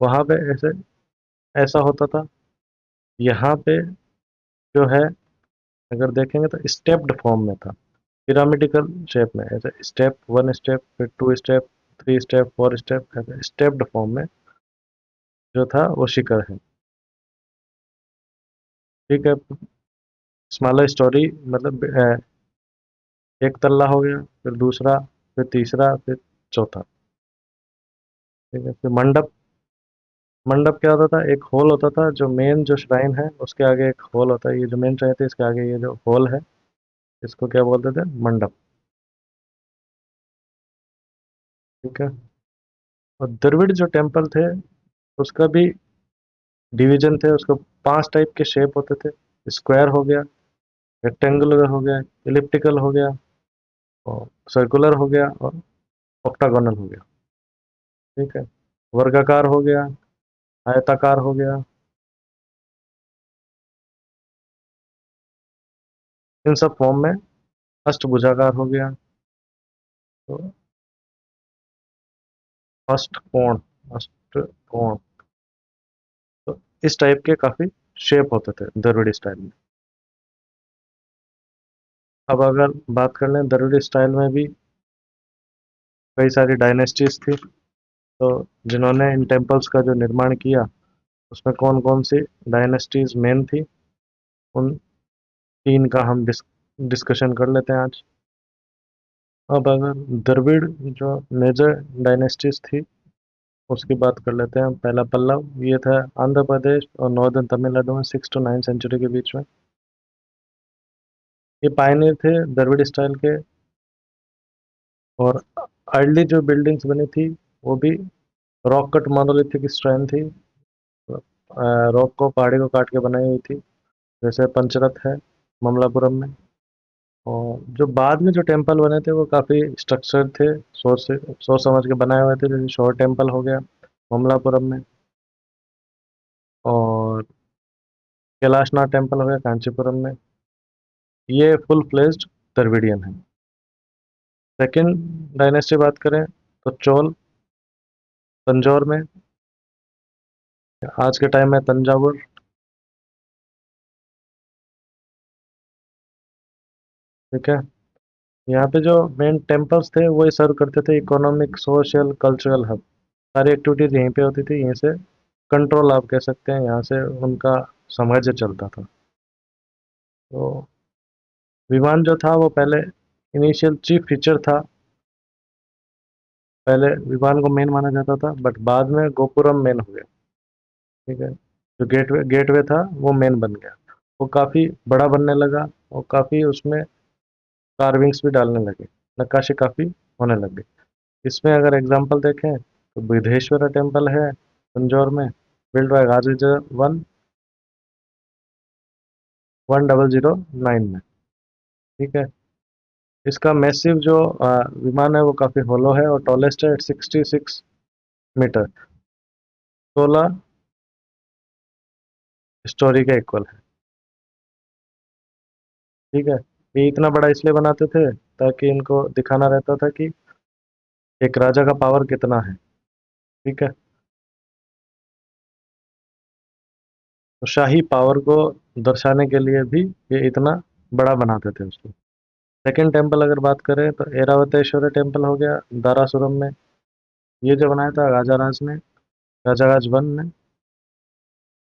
वहाँ पे ऐसे ऐसा होता था। यहाँ पे जो है, अगर देखेंगे तो स्टेप्ड फॉर्म में था, पिरामिडिकल शेप में, ऐसे स्टेप वन स्टेप, फिर two step, three step, four step, ऐसे स्टेप्ड फॉर्म में जो था वो शिखर है। ठीक है, स्मॉलर स्टोरी मतलब एक तल्ला हो गया, फिर दूसरा, फिर तीसरा, फिर चौथा। ठीक है, फिर मंडप। मंडप क्या होता था, एक हॉल होता था, जो मेन जो श्राइन है उसके आगे एक हॉल होता है। ये जो मेन श्राइन है इसके आगे ये जो हॉल है, इसको क्या बोलते थे, मंडप। ठीक है। और द्रविड़ जो टेम्पल थे उसका भी डिवीजन थे, उसको 5 टाइप के शेप होते थे। स्क्वायर हो गया, रेक्टेंगुलर हो गया, इलिप्टिकल हो गया, और सर्कुलर हो गया, और ऑक्टागोनल हो गया। ठीक है, वर्गाकार हो गया, आयताकार हो गया। इन सब फॉर्म में अष्टभुजाकार हो गया। तो अष्टकोण, अष्टकोण। तो इस टाइप के काफी शेप होते थे द्रविड़ स्टाइल में। अब अगर बात कर लें द्रविड़ स्टाइल में भी कई सारी डायनेस्टीज थी, तो जिन्होंने इन टेम्पल्स का जो निर्माण किया, उसमें कौन कौन सी डायनेस्टीज मेन थी, उन तीन का हम डिस्कशन कर लेते हैं आज। अब अगर द्रविड़ जो मेजर डायनेस्टीज थी उसकी बात कर लेते हैं। पहला पल्लव, ये था आंध्र प्रदेश और नॉर्दर्न तमिलनाडु में 6 to 9 सेंचुरी के बीच में। ये पायनियर थे द्रविड़ स्टाइल के। और अर्ली जो बिल्डिंग्स बनी थी वो भी रॉक कट मोनोलिथिक स्टाइल थी। रॉक को, पहाड़ी को काट के बनाई हुई थी, जैसे पंचरथ है ममलापुरम में। और जो बाद में जो टेम्पल बने थे वो काफ़ी स्ट्रक्चर थे, सोच से सोच समझ के बनाए हुए थे, जैसे शोर टेम्पल हो गया ममलापुरम में, और कैलाशनाथ टेम्पल हो गया कांचीपुरम में। ये फुल फ्लेज्ड द्रविडियन है। सेकंड डायनेस्टी बात करें तो चोल, तंजौर में, आज के टाइम में तंजावुर। ठीक है, यहाँ पे जो मेन टेम्पल्स थे वो सर्व करते थे इकोनॉमिक, सोशल, कल्चरल हब। सारी एक्टिविटीज यहीं पे होती थी, यहीं से कंट्रोल आप कह सकते हैं, यहाँ से उनका साम्राज्य चलता था। तो विमान जो था वो पहले इनिशियल चीफ फीचर था। पहले विमान को मेन माना जाता था, बट बाद में गोपुरम मेन हो गया। ठीक है, जो गेटवे गेटवे था वो मेन बन गया। वो काफ़ी बड़ा बनने लगा, और काफ़ी उसमें कार्विंग्स भी डालने लगे, नक्काशी काफ़ी होने लग गई। इसमें अगर एग्जांपल देखें तो बुद्धेश्वरा टेम्पल है तंजौर में, बिल्ड बाय राजेंद्र वन 1009 में। ठीक है, इसका मैसिव जो विमान है वो काफ़ी होलो है, और टॉलेस्ट है 66 मीटर, 16 स्टोरी के इक्वल है। ठीक है, ये इतना बड़ा इसलिए बनाते थे ताकि इनको दिखाना रहता था कि एक राजा का पावर कितना है। ठीक है, तो शाही पावर को दर्शाने के लिए भी ये इतना बड़ा बनाते थे उसको। सेकंड टेम्पल अगर बात करें तो ऐरावतेश्वरी टेम्पल हो गया दारासुरम में। ये जो बनाया था राजाराज ने, राजाराज वन ने।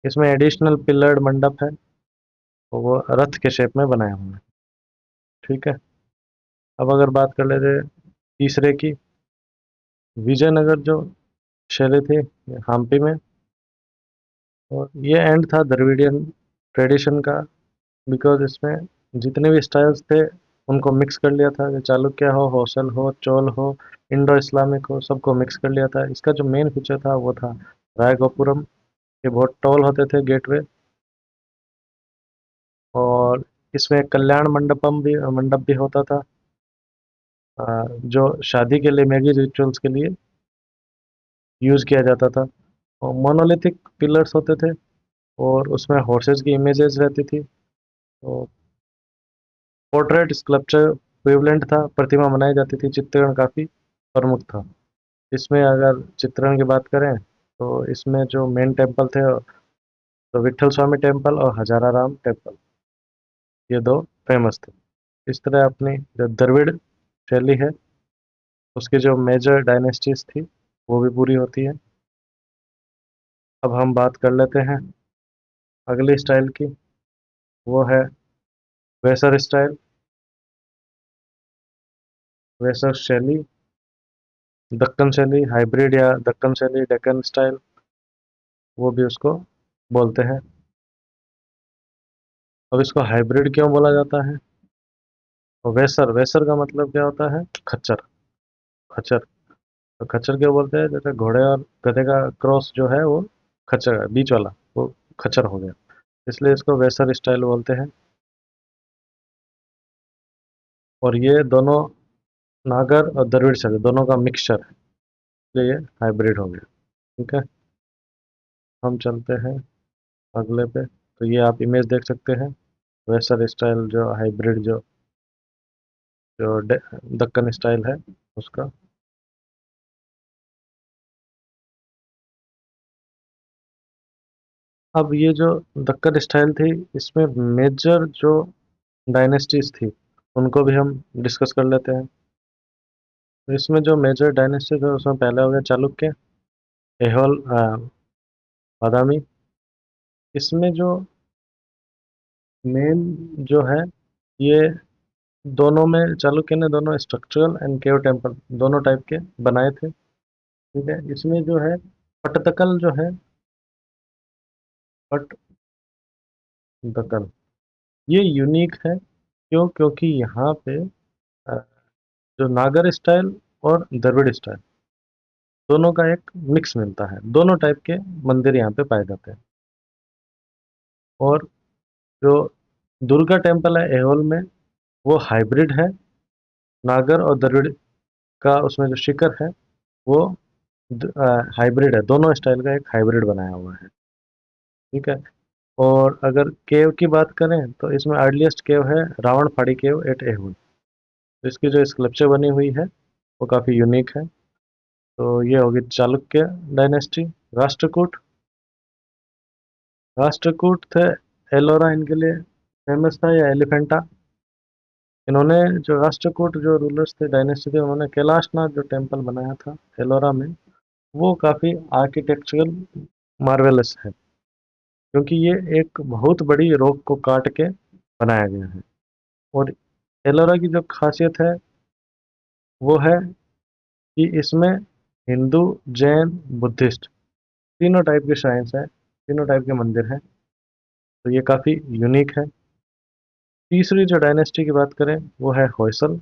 इसमें एडिशनल पिलर्ड मंडप है, तो वो रथ के शेप में बनाया हुआ है। ठीक है, अब अगर बात कर लेते तीसरे की, विजयनगर जो शैली थी हम्पी में, और ये एंड था द्रविडियन ट्रेडिशन का। बिकॉज इसमें जितने भी स्टाइल्स थे उनको मिक्स कर लिया था, चालुक्य हो, होसल हो, चोल हो, इंडो इस्लामिक हो, सबको मिक्स कर लिया था। इसका जो मेन फीचर था वो था राय गोपुरम। ये बहुत टॉल होते थे गेटवे। और इसमें कल्याण मंडप भी होता था, जो शादी के लिए मैरिज रिचुअल्स के लिए यूज किया जाता था। और मोनोलिथिक पिलर्स होते थे, और उसमें हॉर्सेस की इमेजेस रहती थी। तो पोर्ट्रेट स्कल्पचर प्रिवलेंट था, प्रतिमा बनाई जाती थी, चित्रण काफी प्रमुख था। इसमें अगर चित्रण की बात करें तो इसमें जो मेन टेम्पल थे तो विट्ठल स्वामी टेम्पल और हजारा राम टेम्पल, ये दो फेमस थे। इस तरह अपनी जो द्रविड़ शैली है उसकी जो मेजर डायनेस्टीज थी वो भी पूरी होती है। अब हम बात कर लेते हैं अगली स्टाइल की, वो है वेसर स्टाइल, वेसर शैली, दक्कन शैली, हाइब्रिड या दक्कन शैली, डेक्कन स्टाइल, वो भी उसको बोलते हैं। अब इसको हाइब्रिड क्यों बोला जाता है? और वेसर, वेसर का मतलब क्या होता है? खच्चर, खच्चर। तो खच्चर क्यों बोलते हैं? जैसे घोड़े और गधे का क्रॉस जो है वो खच्चर है, बीच वाला वो खच्चर हो गया, इसलिए इसको वेसर स्टाइल बोलते हैं। और ये दोनों नागर और द्रविड़ शैली दोनों का मिक्सचर है, इसलिए ये हाइब्रिड हो गया। ठीक है, हम चलते हैं अगले पे। तो ये आप इमेज देख सकते हैं, वेसर स्टाइल जो हाइब्रिड जो जो दक्कन स्टाइल है उसका। अब ये जो दक्कन स्टाइल थी, इसमें मेजर जो डायनेस्टीज थी उनको भी हम डिस्कस कर लेते हैं। तो इसमें जो मेजर डायनेस्टी थे उसमें पहले हो गया चालुक्य, एहोल, बादामी। इसमें जो मेन जो है, ये दोनों में चालुक्य ने दोनों स्ट्रक्चरल एंड केव टेम्पल दोनों टाइप के बनाए थे। ठीक है, इसमें जो है पट्टदकल जो है, पट्टदकल, ये यूनिक है। क्यों? क्योंकि यहाँ पे जो नागर स्टाइल और द्रविड़ स्टाइल दोनों का एक मिक्स मिलता है। दोनों टाइप के मंदिर यहाँ पे पाए जाते हैं। और जो दुर्गा टेम्पल है एहोल में, वो हाइब्रिड है, नागर और द्रविड़ का उसमें जो शिखर है वो हाइब्रिड है, दोनों स्टाइल का एक हाइब्रिड बनाया हुआ है। ठीक है, और अगर केव की बात करें तो इसमें अर्लीस्ट केव है रावण फाड़ी केव एट एहोल। तो इसकी जो स्कल्पचर बनी हुई है वो काफ़ी यूनिक है। तो ये होगी चालुक्य डायनेस्टी। राष्ट्रकूट, राष्ट्रकूट थे एलोरा इनके लिए फेमस था, या एलिफेंटा। इन्होंने जो राष्ट्रकूट जो रूलर्स थे डायनेस्टी थे, उन्होंने कैलाशनाथ जो टेम्पल बनाया था एलोरा में, वो काफ़ी आर्किटेक्चरल मार्वेलस है, क्योंकि ये एक बहुत बड़ी रॉक को काट के बनाया गया है। और एलोरा की जो खासियत है वो है कि इसमें हिंदू, जैन, बुद्धिस्ट तीनों टाइप के श्राइन्स हैं, तीनों टाइप के मंदिर हैं। तो ये काफ़ी यूनिक है। तीसरी जो डायनेस्टी की बात करें वो है होयसल।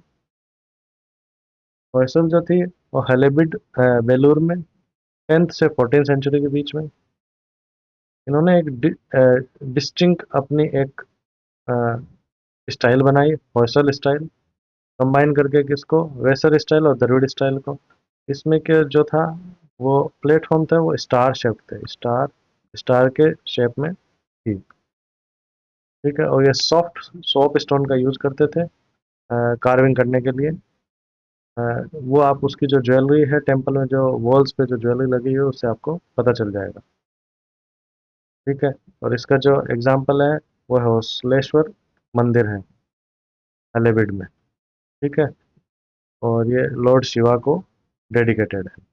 होयसल जो थी वो हलेबिड बेलूर में 10th से 14th सेंचुरी के बीच में, इन्होंने एक डिस्टिंक्ट अपनी एक स्टाइल बनाई, होयसल स्टाइल, कंबाइन करके किसको, वेसर स्टाइल और द्रविड़ स्टाइल को। इसमें के जो था वो प्लेटफॉर्म थे वो स्टार शेप थे, स्टार, स्टार के शेप में थी। ठीक है, और ये सॉफ्ट सोप स्टोन का यूज करते थे कार्विंग करने के लिए। वो आप उसकी जो ज्वेलरी है टेम्पल में, जो वॉल्स पे जो ज्वेलरी लगी है उससे आपको पता चल जाएगा। ठीक है। और इसका जो एग्जाम्पल है वो है हौसलेश्वर मंदिर है हलेबीड में। ठीक है। और ये लॉर्ड शिवा को डेडिकेटेड है।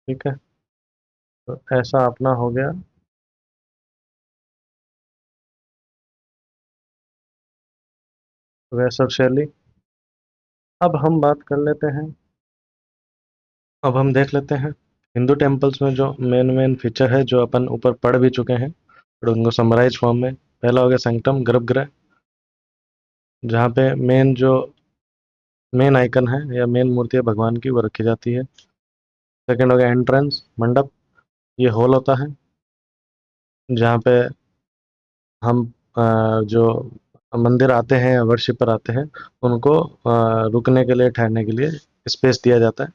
ठीक है। तो ऐसा अपना हो गया वैष्णव शैली। अब हम बात कर लेते हैं, अब हम देख लेते हैं हिंदू टेम्पल्स में जो मेन मेन फीचर है जो अपन ऊपर पढ़ भी चुके हैं, और उनको समराइज फॉर्म में। पहला हो गया सैंक्टम, गर्भगृह, जहाँ पे मेन आइकन है या मेन मूर्ति है भगवान की, वो रखी जाती है। सेकंड हो गया एंट्रेंस, मंडप। ये हॉल होता है जहाँ पे हम जो मंदिर आते हैं या वर्शिपर आते हैं उनको रुकने के लिए, ठहरने के लिए स्पेस दिया जाता है।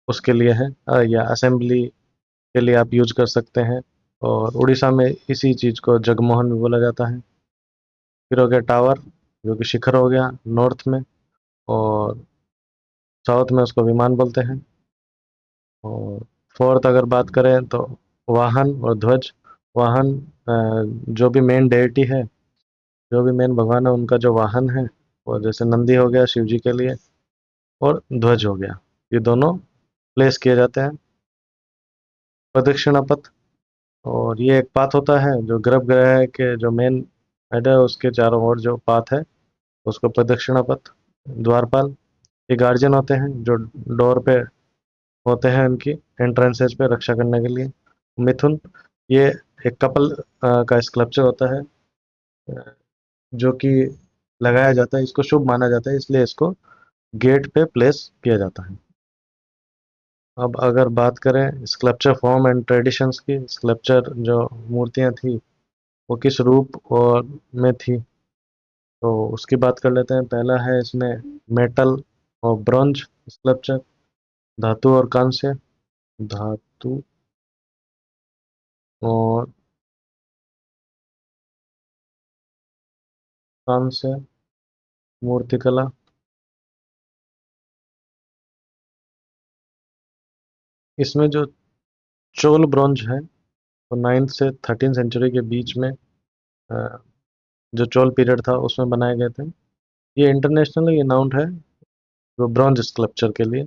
उसके लिए है, या असेंबली के लिए आप यूज कर सकते हैं। और उड़ीसा में इसी चीज़ को जगमोहन भी बोला जाता है। फिर हो गया टावर, जो कि शिखर हो गया नॉर्थ में। और साउथ में उसको विमान बोलते हैं। और फोर्थ अगर बात करें तो वाहन और ध्वज। वाहन, जो भी मेन डेटी है, जो भी मेन भगवान है उनका जो वाहन है, और जैसे नंदी हो गया शिव जी के लिए, और ध्वज हो गया, ये दोनों प्लेस किए जाते हैं। प्रदक्षिणा पथ, और ये एक पाथ होता है जो गर्भगृह के जो मेन हेड है उसके चारों ओर जो पाथ है उसको प्रदक्षिणा पथ। द्वारपाल, ये गार्जियन होते हैं जो डोर पे होते हैं उनकी एंट्रेंसेज पे रक्षा करने के लिए। मिथुन, ये एक कपल का स्कल्पचर होता है, अ, जो कि लगाया जाता है, इसको शुभ माना जाता है इसलिए इसको गेट पे प्लेस किया जाता है। अब अगर बात करें स्कल्पचर फॉर्म एंड ट्रेडिशंस की, स्कल्पचर जो मूर्तियां थी वो किस रूप और में थी, तो उसकी बात कर लेते हैं। पहला है इसमें मेटल और ब्रॉन्ज स्कल्पचर, धातु और कांस्य। धातु और कांस्य मूर्तिकला। इसमें जो चोल ब्रॉन्ज है वो 9th से 13th सेंचुरी के बीच में, अ, जो चोल पीरियड था उसमें बनाए गए थे। ये इंटरनेशनली अनाउंड है वो ब्रॉन्ज स्कल्पचर के लिए।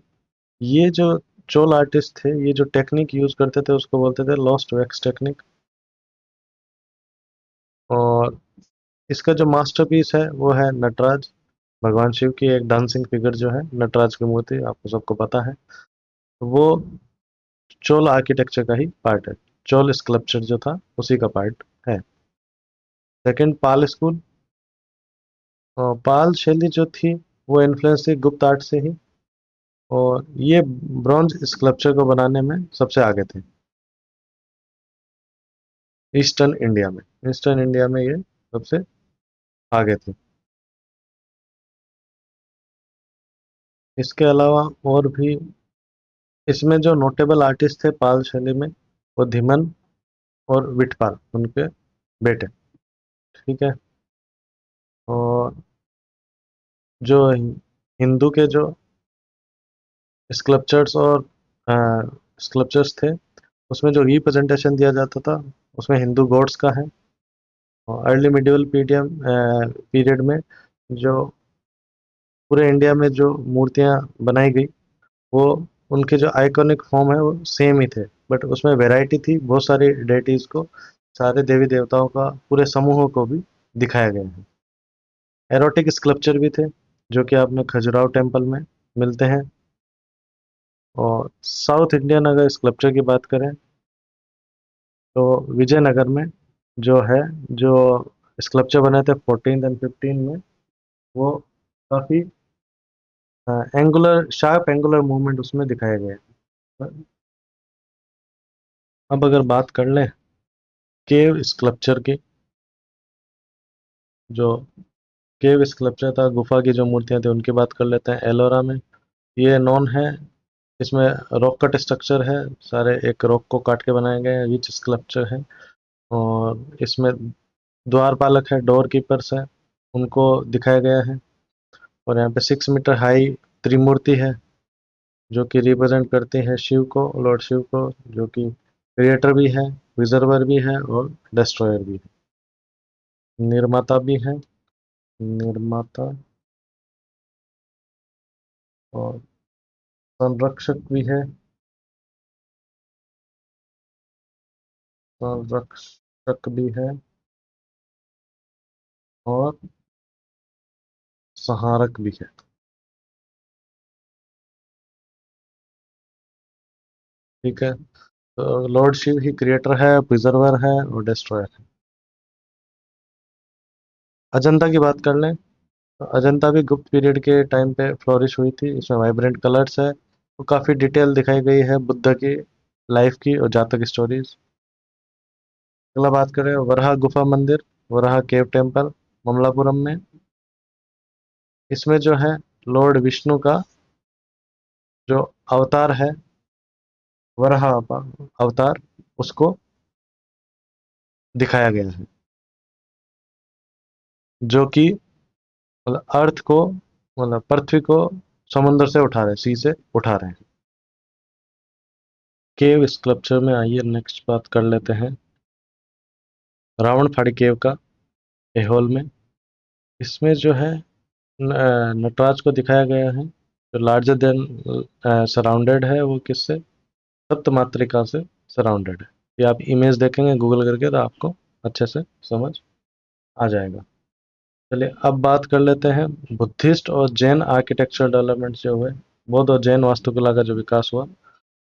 ये जो चोल आर्टिस्ट थे, ये जो टेक्निक यूज करते थे उसको बोलते थे लॉस्ट वैक्स टेक्निक। और इसका जो मास्टरपीस है वो है नटराज, भगवान शिव की एक डांसिंग फिगर जो है नटराज की मूर्ति, आपको सबको पता है। वो चोल आर्किटेक्चर का ही पार्ट है, चोल स्कल्पचर जो था उसी का पार्ट है। सेकंड, पाल स्कूल। पाल शैली जो थी वो इन्फ्लुएंस थी गुप्त आर्ट से ही, और ये ब्रॉन्ज स्कल्पचर को बनाने में सबसे आगे थे ईस्टर्न इंडिया में ये सबसे आगे थे। इसके अलावा और भी इसमें जो नोटेबल आर्टिस्ट थे पाल शैली में, वो धिमन और विठपाल, उनके बेटे। ठीक है। और जो हिंदू के जो स्कल्पचर्स और स्कल्पचर्स थे उसमें जो रिप्रेजेंटेशन दिया जाता था उसमें हिंदू गॉड्स का है। और अर्ली मिडिवल पीरियड में जो पूरे इंडिया में जो मूर्तियां बनाई गई, वो उनके जो आइकॉनिक फॉर्म है वो सेम ही थे, बट उसमें वैरायटी थी, बहुत सारी डेटीज को, सारे देवी देवताओं का पूरे समूहों को भी दिखाया गया है। एरोटिक स्कल्पचर भी थे जो कि आपने खजुराहो टेम्पल में मिलते हैं। और साउथ इंडियन अगर स्कल्पचर की बात करें तो विजयनगर में जो है, जो स्कल्पचर बने थे 14th और 15th में, वो काफ़ी एंगुलर, शार्प एंगुलर मूवमेंट उसमें दिखाए गए हैं। अब अगर बात कर लें केव स्कल्पचर की, जो केव स्कल्पचर था, गुफा की जो मूर्तियां थी उनकी बात कर लेते हैं। एलोरा में ये नॉन है, इसमें रॉक कट स्ट्रक्चर है, सारे एक रॉक को काट के बनाए गए हैं, रिच स्कल्पचर है। और इसमें द्वारपालक है, डोर कीपर्स है, उनको दिखाया गया है। और यहाँ पे 6 मीटर हाई त्रिमूर्ति है जो कि रिप्रेजेंट करते हैं शिव को, लॉर्ड शिव को, जो कि क्रिएटर भी है, प्रिजर्वर भी है और डिस्ट्रॉयर भी है, निर्माता भी है, निर्माता और संरक्षक भी है, संरक्षक भी है और संहारक भी है। ठीक है, तो लॉर्ड शिव ही क्रिएटर है, प्रिजर्वर है और डिस्ट्रॉयर है। अजंता की बात कर लें, तो अजंता भी गुप्त पीरियड के टाइम पे फ्लोरिश हुई थी। इसमें वाइब्रेंट कलर्स है, तो काफ़ी डिटेल दिखाई गई है बुद्ध की लाइफ की और जातक स्टोरीज। अगला बात करें वराह गुफा मंदिर, वराह केव टेम्पल, ममलापुरम में। इसमें जो है लॉर्ड विष्णु का जो अवतार है, वराह अवतार, उसको दिखाया गया है, जो कि मतलब अर्थ को, मतलब पृथ्वी को समुद्र से उठा रहे, सी से उठा रहे हैं। केव स्कल्पचर में आइए नेक्स्ट बात कर लेते हैं रावण फाड़ी केव का, एहोल में। इसमें जो है नटराज को दिखाया गया है, जो लार्जर देन सराउंडेड है, वो किससे, सप्त मातृका से सराउंडेड है। ये आप इमेज देखेंगे गूगल करके तो आपको अच्छे से समझ आ जाएगा। चलिए अब बात कर लेते हैं बुद्धिस्ट और जैन आर्किटेक्चर डेवलपमेंट जो हुए, बौद्ध और जैन वास्तुकला का जो विकास हुआ,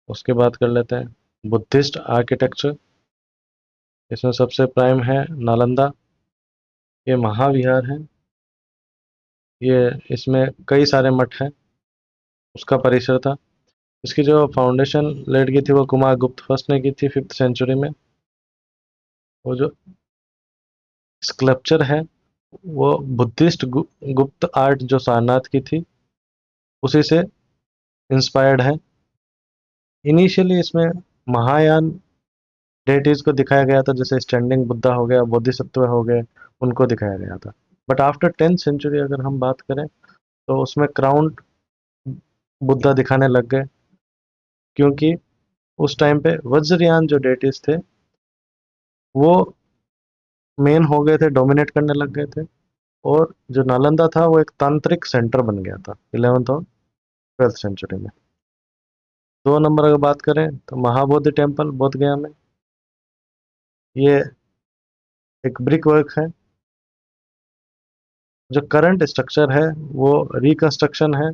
उसके बात कर लेते हैं। बुद्धिस्ट आर्किटेक्चर, इसमें सबसे प्राइम है नालंदा। ये महाविहार है, ये इसमें कई सारे मठ हैं, उसका परिसर था। इसकी जो फाउंडेशन लेड की थी वो कुमार गुप्त फर्स्ट ने की थी 5th सेंचुरी में। वो जो स्कल्पचर है वो बुद्धिस्ट गुप्त आर्ट जो सारनाथ की थी उसी से इंस्पायर्ड है। इनिशियली इसमें महायान डेटीज को दिखाया गया था, जैसे स्टैंडिंग बुद्धा हो गया, बोधिसत्व हो गए, उनको दिखाया गया था। बट आफ्टर 10th सेंचुरी अगर हम बात करें तो उसमें क्राउन बुद्धा दिखाने लग गए, क्योंकि उस टाइम पे वज्रयान जो डेटीज थे वो मेन हो गए थे, डोमिनेट करने लग गए थे। और जो नालंदा था वो एक तांत्रिक सेंटर बन गया था 11th और 12th सेंचुरी में। 2 नंबर अगर बात करें तो महाबोधि टेम्पल बोध गया में, ये एक ब्रिक वर्क है। जो करंट स्ट्रक्चर है वो रिकंस्ट्रक्शन है,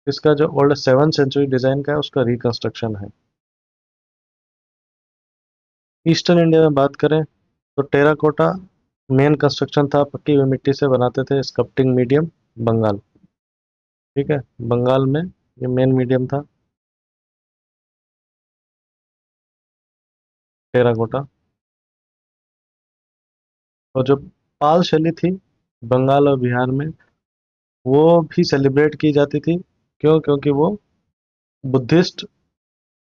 इसका जो ओल्ड 7th सेंचुरी डिजाइन का है उसका रिकंस्ट्रक्शन है। ईस्टर्न इंडिया में बात करें तो टेराकोटा मेन कंस्ट्रक्शन था, पक्की हुई मिट्टी से बनाते थे। स्कल्पटिंग मीडियम बंगाल, ठीक है, बंगाल में ये मेन मीडियम था टेराकोटा। और जो पाल शैली थी बंगाल और बिहार में, वो भी सेलिब्रेट की जाती थी। क्यों? क्योंकि वो बुद्धिस्ट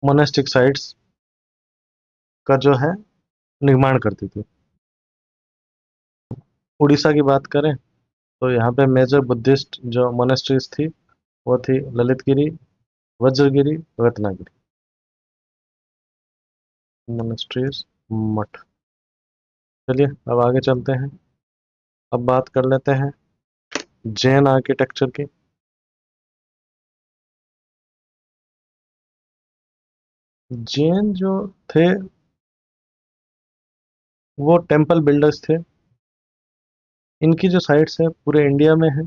मोनेस्टिक साइट्स का जो है निर्माण करती थी। उड़ीसा की बात करें तो यहाँ पे मेजर बुद्धिस्ट जो मोनेस्ट्रीज थी वो थी ललितगिरी, वज्रगिरी, रत्नागिरी मोनेस्ट्रीज, मठ। चलिए अब आगे चलते हैं। अब बात कर लेते हैं जैन आर्किटेक्चर की। जैन जो थे वो टेम्पल बिल्डर्स थे। इनकी जो साइट्स है पूरे इंडिया में है,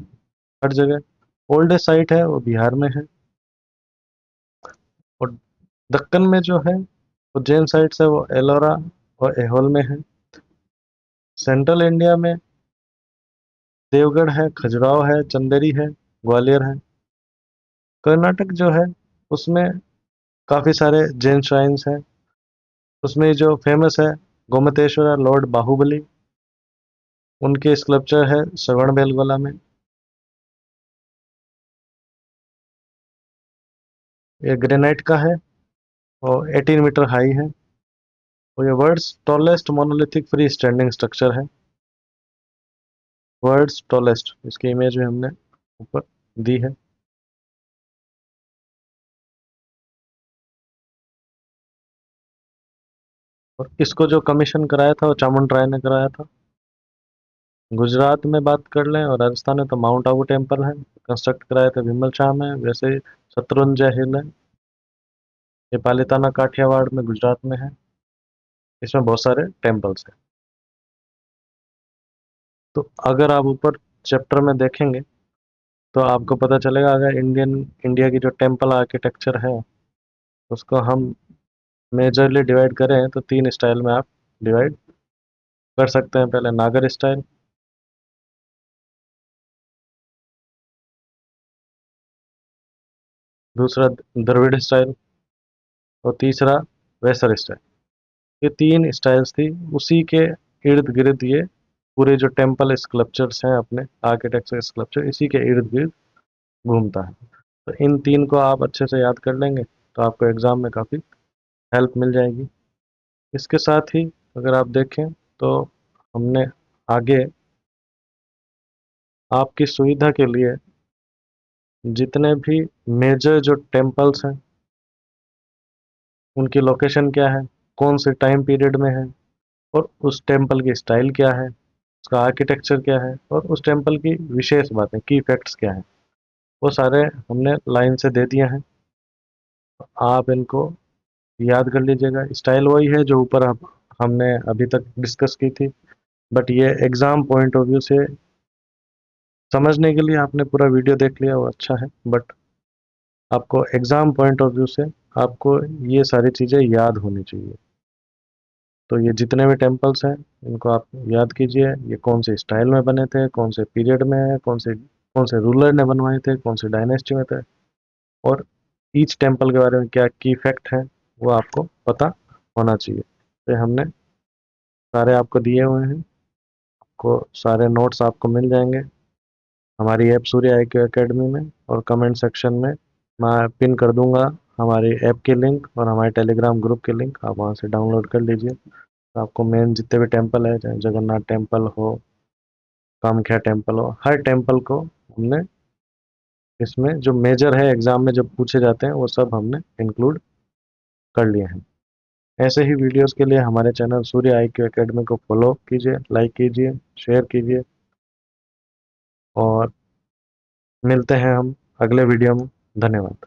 हर जगह। ओल्डेस्ट साइट है वो बिहार में है, और दक्कन में जो है वो जैन साइट्स है वो एलोरा और एहोल में है। सेंट्रल इंडिया में देवगढ़ है, खजुराहो है, चंदेरी है, ग्वालियर है। कर्नाटक जो है उसमें काफ़ी सारे जैन श्राइन्स हैं। उसमें जो फेमस है गोमतेश्वरा लॉर्ड बाहुबली, उनके स्कल्पचर है श्रवण बेलगोला में। ये ग्रेनाइट का है और 18 मीटर हाई है, और ये world's tallest monolithic free standing structure है। वर्ल्ड्स टॉलेस्ट, इसकी इमेज में हमने ऊपर दी है। और इसको जो कमीशन कराया था वो चामुंड राय ने कराया था। गुजरात में बात कर लें और राजस्थान में तो माउंट आबू टेम्पल है, कंस्ट्रक्ट कराए थे विमल शाह में। वैसे शत्रुंजय हिल है, ये पालिताना काठियावाड़ में गुजरात में है। इसमें बहुत सारे टेम्पल्स हैं। तो अगर आप ऊपर चैप्टर में देखेंगे तो आपको पता चलेगा, अगर इंडिया की जो टेम्पल आर्किटेक्चर है उसको हम मेजरली डिवाइड करें तो तीन स्टाइल में आप डिवाइड कर सकते हैं। पहले नागर स्टाइल, दूसरा द्रविड़ स्टाइल और तीसरा वेसर स्टाइल। ये तीन स्टाइल्स थी, उसी के इर्द गिर्द ये पूरे जो टेम्पल स्कल्पचर्स हैं, अपने आर्किटेक्चर स्कल्पचर इसी के इर्द गिर्द घूमता है। तो इन तीन को आप अच्छे से याद कर लेंगे तो आपको एग्ज़ाम में काफ़ी हेल्प मिल जाएगी। इसके साथ ही अगर आप देखें तो हमने आगे आपकी सुविधा के लिए जितने भी मेजर जो टेम्पल्स हैं उनकी लोकेशन क्या है, कौन से टाइम पीरियड में है, और उस टेम्पल की स्टाइल क्या है, उसका आर्किटेक्चर क्या है, और उस टेम्पल की विशेष बातें, की फैक्ट्स क्या हैं, वो सारे हमने लाइन से दे दिए हैं। आप इनको याद कर लीजिएगा। स्टाइल वही है जो ऊपर हमने अभी तक डिस्कस की थी, बट ये एग्ज़ाम पॉइंट ऑफ व्यू से समझने के लिए आपने पूरा वीडियो देख लिया वो अच्छा है, बट आपको एग्ज़ाम पॉइंट ऑफ व्यू से आपको ये सारी चीज़ें याद होनी चाहिए। तो ये जितने भी टेम्पल्स हैं इनको आप याद कीजिए, ये कौन से स्टाइल में बने थे, कौन से पीरियड में है, कौन से रूलर ने बनवाए थे, कौन से डायनेस्टी में थे, और ईच टेम्पल के बारे में क्या की फैक्ट है वो आपको पता होना चाहिए। तो हमने सारे आपको दिए हुए हैं, आपको सारे नोट्स आपको मिल जाएंगे हमारी ऐप सूर्य IQ एकेडमी में। और कमेंट सेक्शन में मैं पिन कर दूंगा हमारी ऐप की लिंक और हमारे टेलीग्राम ग्रुप की लिंक, आप वहाँ से डाउनलोड कर लीजिए। तो आपको मेन जितने भी टेम्पल है, चाहे जगन्नाथ टेम्पल हो, कामाख्या टेम्पल हो, हर टेम्पल को हमने इसमें जो मेजर है एग्जाम में जब पूछे जाते हैं वो सब हमने इंक्लूड कर लिए हैं। ऐसे ही वीडियोस के लिए हमारे चैनल सूर्य IQ एकेडमी को फॉलो कीजिए, लाइक कीजिए, शेयर कीजिए, और मिलते हैं हम अगले वीडियो में। धन्यवाद।